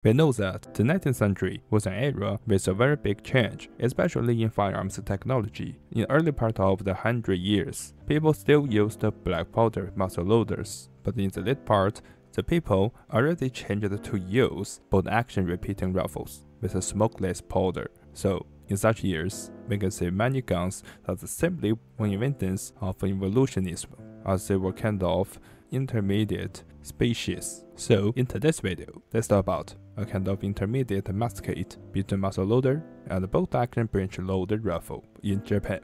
We know that the 19th century was an era with a very big change, especially in firearms technology. In the early part of the 100 years, people still used black powder muzzle loaders, but in the late part, the people already changed to use bolt-action repeating rifles with a smokeless powder. So, in such years, we can see many guns that simply were inventions of evolutionism, as they were kind of intermediate species. So, in today's video, let's talk about a kind of intermediate musket between muzzle loader and bolt-action breech-loaded rifle in Japan.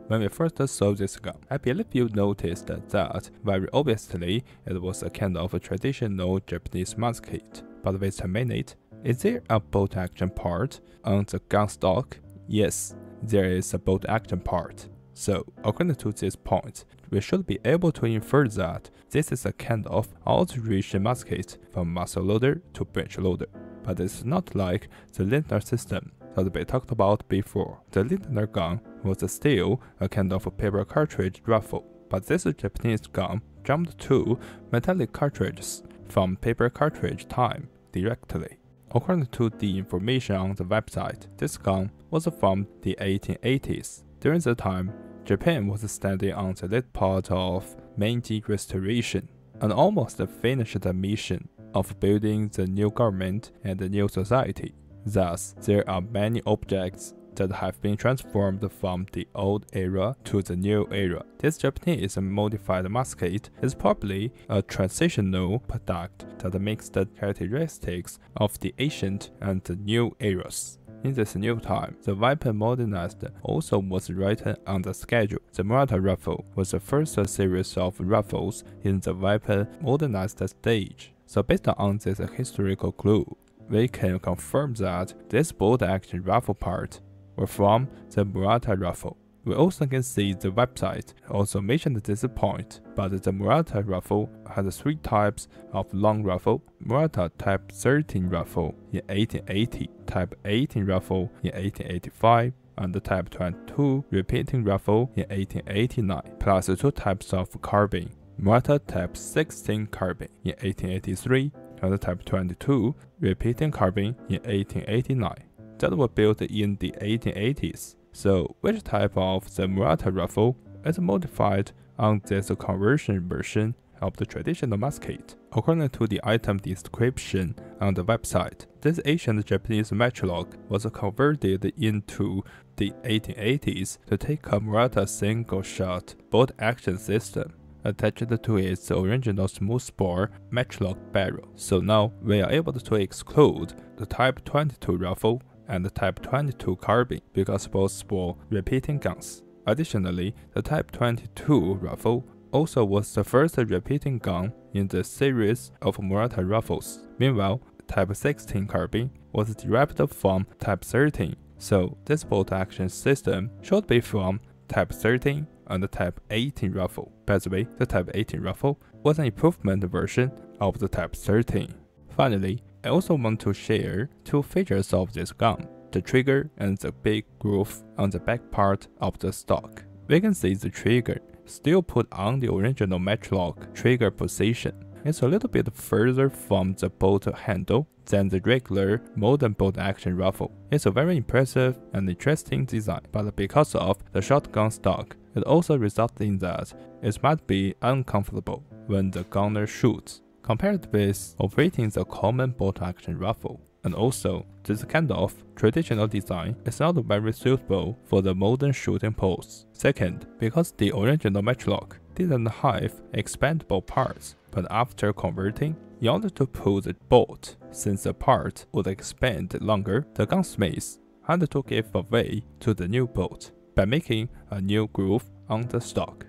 When we first saw this gun, I believe you noticed that very obviously it was a kind of a traditional Japanese musket. But wait a minute, is there a bolt-action part on the gun stock? Yes, there is a bolt-action part. So, according to this point, we should be able to infer that this is a kind of alteration musket from muzzle loader to breech loader. But it's not like the Lindner system that we talked about before. The Lindner gun was still a kind of a paper cartridge rifle, but this Japanese gun jumped to metallic cartridges from paper cartridge time directly. According to the information on the website, this gun was from the 1880s. During the time, Japan was standing on the late part of Meiji Restoration and almost finished the mission of building the new government and the new society. Thus, there are many objects that have been transformed from the old era to the new era. This Japanese modified musket is probably a transitional product that makes the characteristics of the ancient and the new eras. In this new time, the weapon modernized also was written on the schedule. The Murata rifle was the first series of rifles in the weapon modernized stage. So based on this historical clue, we can confirm that this bolt-action rifle part were from the Murata rifle. We also can see the website also mentioned this point, but the Murata rifle had 3 types of long rifle: Murata Type 13 rifle in 1880, Type 18 rifle in 1885, and the Type 22 repeating rifle in 1889, plus 2 types of carbine: Murata Type 16 carbine in 1883, and the Type 22 repeating carbine in 1889, that were built in the 1880s. So, which type of the Murata rifle is modified on this conversion version of the traditional musket? According to the item description on the website, this ancient Japanese matchlock was converted into the 1880s to take a Murata single-shot bolt-action system attached to its original smooth-bore matchlock barrel. So now we are able to exclude the Type 22 rifle and the Type 22 carbine because both were repeating guns. Additionally, the Type 22 rifle also was the first repeating gun in the series of Murata rifles. Meanwhile, Type 16 carbine was derived from Type 13, so this bolt-action system should be from Type 13 and the Type 18 rifle. By the way, the Type 18 rifle was an improvement version of the Type 13. Finally, I also want to share 2 features of this gun: the trigger and the big groove on the back part of the stock. We can see the trigger still put on the original matchlock trigger position. It's a little bit further from the bolt handle than the regular modern bolt-action rifle. It's a very impressive and interesting design, but because of the shotgun stock, it also results in that it might be uncomfortable when the gunner shoots, compared with operating the common bolt-action rifle. And also, this kind of traditional design is not very suitable for the modern shooting pose. Second, because the original matchlock didn't have expandable parts, but after converting, in order to pull the bolt, since the part would expand longer, the gunsmith had to give away to the new bolt by making a new groove on the stock.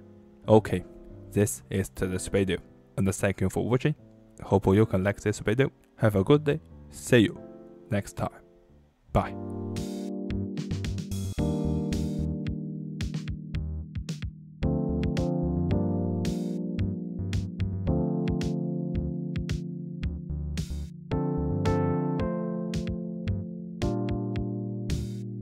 Okay, this is today's video, and thank you for watching. Hope you can like this video. Have a good day. See you next time. Bye.